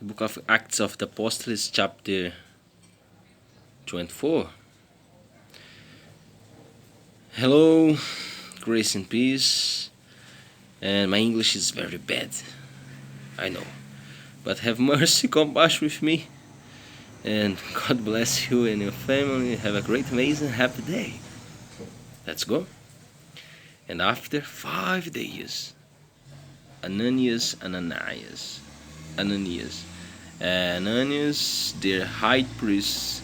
The book of Acts of the Apostles, chapter 24. Hello, grace and peace. And my English is very bad, I know. But have mercy, compassion with me. And God bless you and your family. Have a great, amazing, happy day. Let's go. And after 5 days, Ananias, their high priest,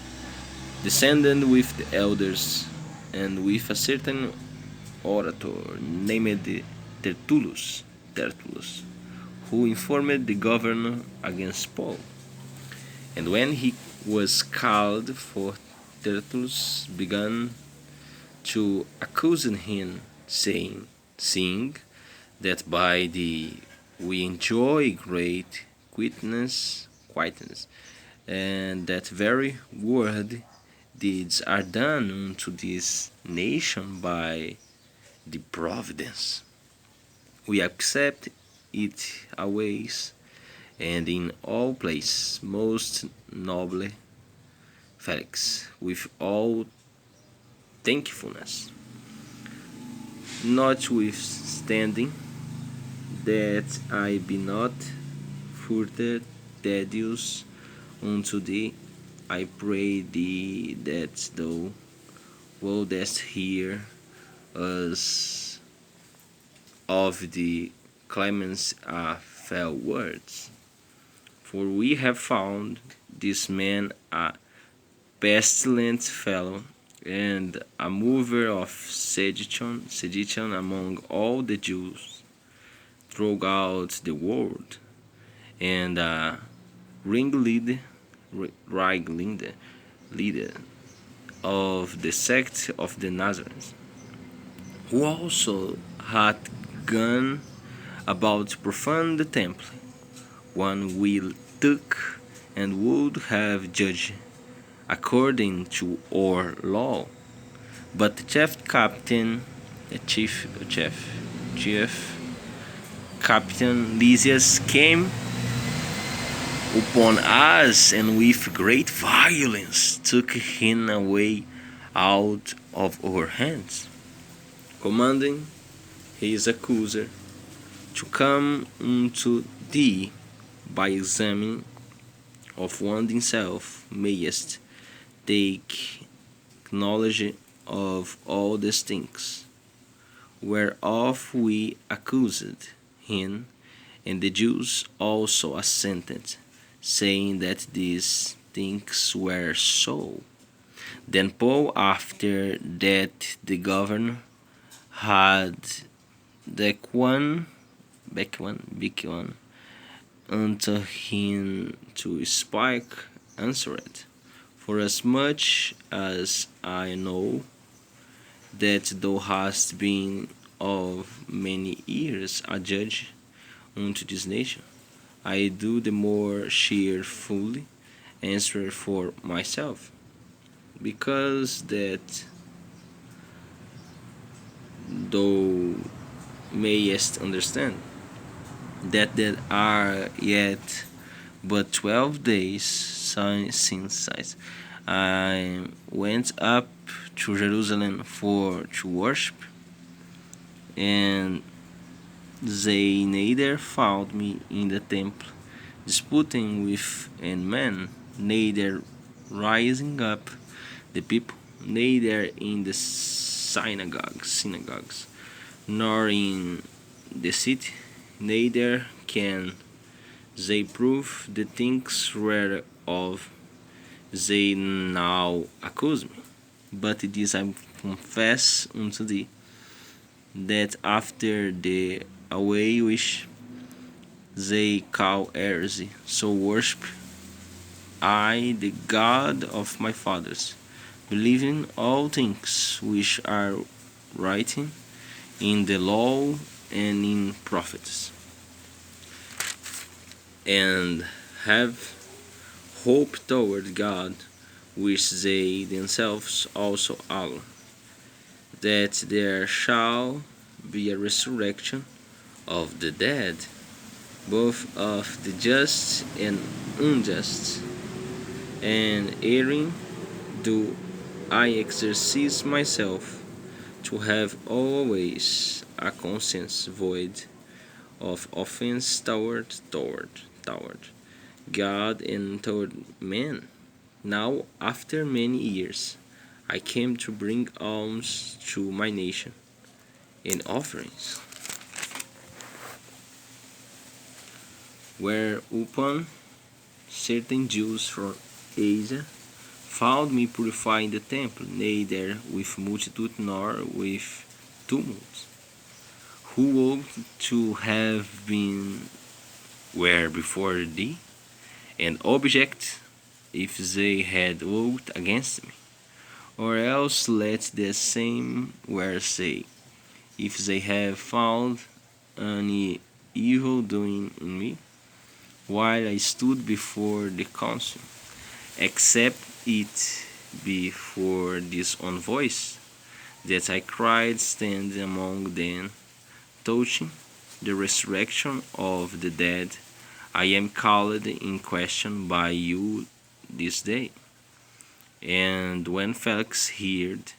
descended with the elders and with a certain orator named Tertullus, who informed the governor against Paul. And when he was called for, Tertullus began to accuse him, saying, seeing that by the we enjoy great quietness, and that very word deeds are done unto this nation by the providence. We accept it always and in all places, most noble Felix, with all thankfulness, notwithstanding that I be not further tedious unto thee, I pray thee that thou wouldest hear us of the clemency fell words. For we have found this man a pestilent fellow, and a mover of sedition among all the Jews throughout the world, and a ringleader leader of the sect of the Nazarenes, who also hath gone about to profane the temple, one we took and would have judged according to our law. But the chief captain Lysias came upon us and with great violence took him away out of our hands, commanding his accuser to come unto thee by examining of one himself mayest take knowledge of all these things, whereof we accused him, and the Jews also assented, saying that these things were so. Then Paul, after that the governor had beckoned unto him to speak, answered, forasmuch as I know that thou hast been of many years a judge unto this nation, I do the more cheerfully answer for myself, because that thou mayest understand that there are yet but 12 days since I went up to Jerusalem to worship, and they neither found me in the temple disputing with any man, neither rising up the people, neither in the synagogues, nor in the city, neither can they prove the things whereof they now accuse me. But this I confess unto thee, that after the way which they call heresy, so worship I the God of my fathers, believing all things which are written in the law and in prophets, and have hope toward God, which they themselves also are, that there shall be a resurrection of the dead, both of the just and unjust and erring do I exercise myself to have always a conscience void of offense toward God and toward men. Now, after many years, I came to bring alms to my nation in offerings, whereupon certain Jews from Asia found me purifying the temple, neither with multitude nor with tumult, who ought to have been where before thee, and object if they had ought against me. Or else let the same were say, if they have found any evil doing in me, while I stood before the council, except it be for this own voice, that I cried stand among them, touching the resurrection of the dead, I am called in question by you this day. And when Felix heard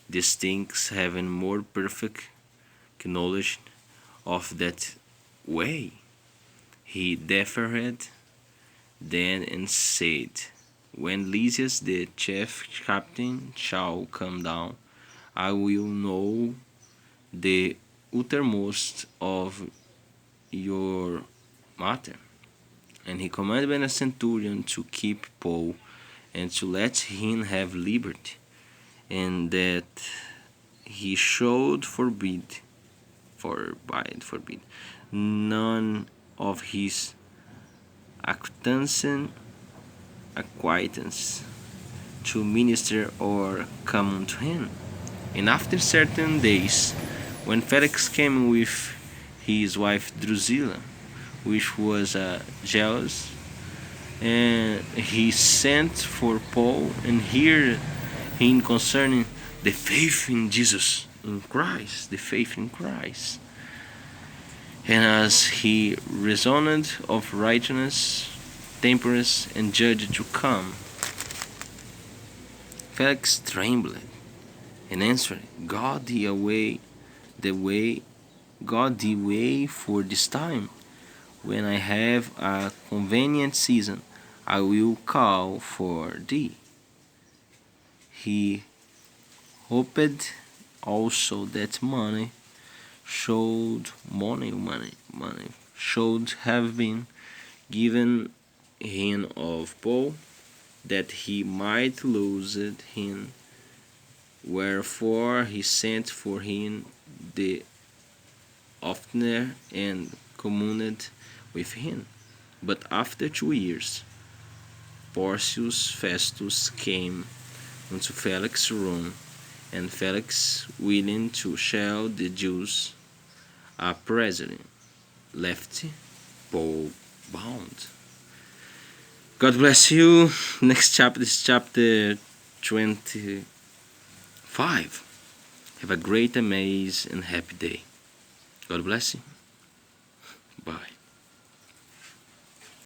these things, having more perfect knowledge of that way, he deferred then and said, when Lysias the chief captain shall come down, I will know the uttermost of your matter. And he commanded a centurion to keep Paul and to let him have liberty, and that he should forbid none of his acquaintance to minister or come to him. And after certain days, when Felix came with his wife Drusilla, which was jealous, and he sent for Paul and heard him concerning the faith in Jesus, in Christ, the faith in Christ. And as he reasoned of righteousness, temperance, and judged to come, Felix trembled and answered, God the way for this time. When I have a convenient season, I will call for thee. He hoped also that money should have been given him of Paul, that he might lose him. Wherefore he sent for him the oftener and communed with him. But after 2 years, Porcius Festus came unto Felix's room, and Felix, willing to show the Jews a present, left Paul bound. God bless you. Next chapter is chapter 25. Have a great, amazing, and happy day. God bless you. Bye.